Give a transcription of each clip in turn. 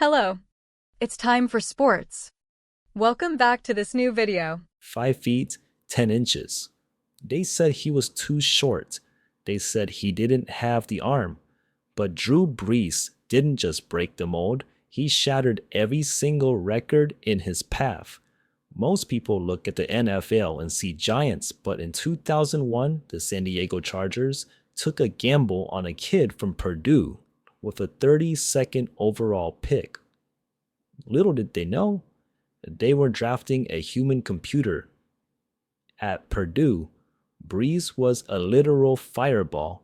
Hello, it's time for sports. Welcome back to this new video. 5 feet 10 inches. They said he was too short. They said he didn't have the arm. But Drew Brees didn't just break the mold, he shattered every single record in his path. Most people look at the NFL and see giants, but in 2001, the San Diego Chargers took a gamble on a kid from Purdue with a 32nd overall pick. Little did they know, they were drafting a human computer. At Purdue, Brees was a literal fireball,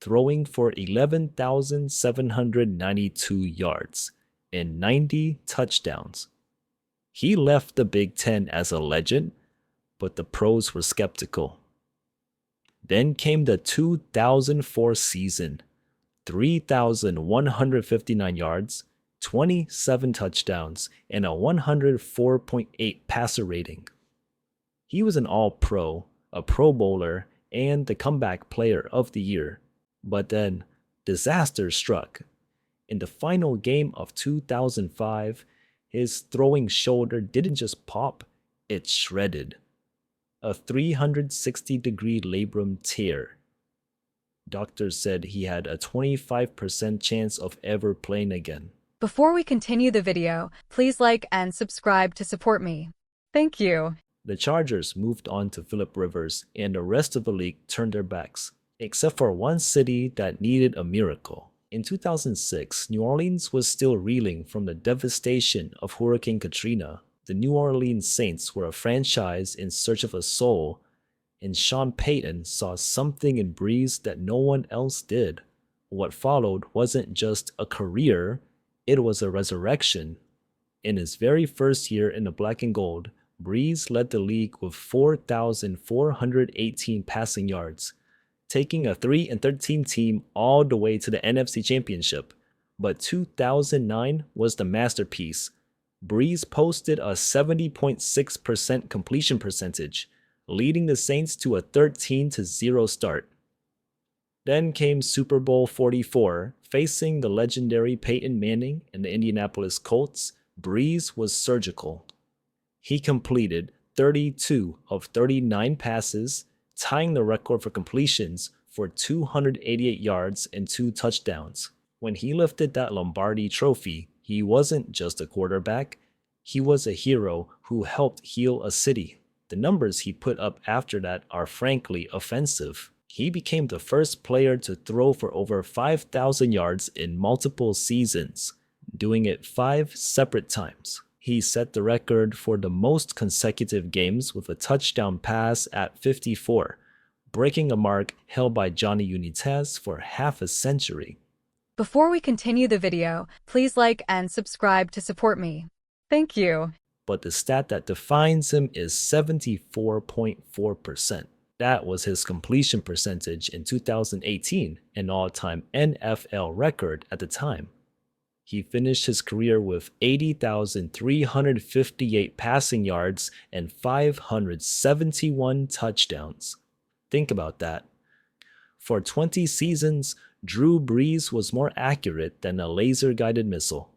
throwing for 11,792 yards and 90 touchdowns. He left the Big Ten as a legend, but the pros were skeptical. Then came the 2004 season, 3,159 yards, 27 touchdowns, and a 104.8 passer rating. He was an All-Pro, a Pro Bowler, and the Comeback Player of the Year. But then, disaster struck. In the final game of 2005, his throwing shoulder didn't just pop, it shredded. A 360-degree labrum tear. Doctors said he had a 25% chance of ever playing again. Before we continue the video, please like and subscribe to support me. Thank you. The Chargers moved on to Phillip Rivers, and the rest of the league turned their backs, except for one city that needed a miracle. In 2006, New Orleans was still reeling from the devastation of Hurricane Katrina. The New Orleans Saints were a franchise in search of a soul, and Sean Payton saw something in Brees that no one else did. What followed wasn't just a career, it was a resurrection. In his very first year in the black and gold, Brees led the league with 4,418 passing yards, taking a 3-13 team all the way to the NFC Championship. But 2009 was the masterpiece. Brees posted a 70.6% completion percentage, leading the Saints to a 13-0 start. Then came Super Bowl 44, facing the legendary Peyton Manning and the Indianapolis Colts. Brees was surgical. He completed 32 of 39 passes, tying the record for completions for 288 yards and 2 touchdowns. When he lifted that Lombardi trophy, he wasn't just a quarterback, he was a hero who helped heal a city. The numbers he put up after that are frankly offensive. He became the first player to throw for over 5,000 yards in multiple seasons, doing it 5 separate times. He set the record for the most consecutive games with a touchdown pass at 54, breaking a mark held by Johnny Unitas for half a century. Before we continue the video, please like and subscribe to support me. Thank you. But the stat that defines him is 74.4%. That was his completion percentage in 2018, an all-time NFL record at the time. He finished his career with 80,358 passing yards and 571 touchdowns. Think about that. For 20 seasons, Drew Brees was more accurate than a laser-guided missile.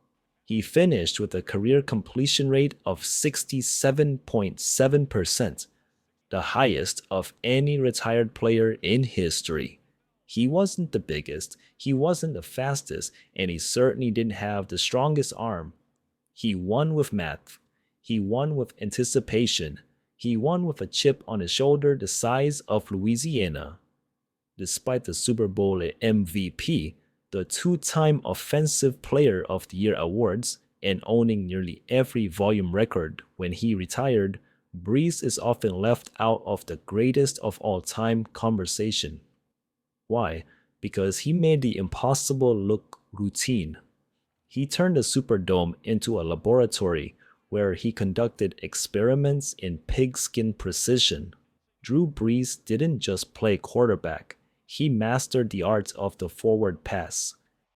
He finished with a career completion rate of 67.7%, the highest of any retired player in history. He wasn't the biggest, he wasn't the fastest, and he certainly didn't have the strongest arm. He won with math. He won with anticipation. He won with a chip on his shoulder the size of Louisiana. Despite the Super Bowl MVP, the 2-time Offensive Player of the Year awards, and owning nearly every volume record when he retired, Brees is often left out of the greatest of all time conversation. Why? Because he made the impossible look routine. He turned the Superdome into a laboratory where he conducted experiments in pigskin precision. Drew Brees didn't just play quarterback, he mastered the art of the forward pass.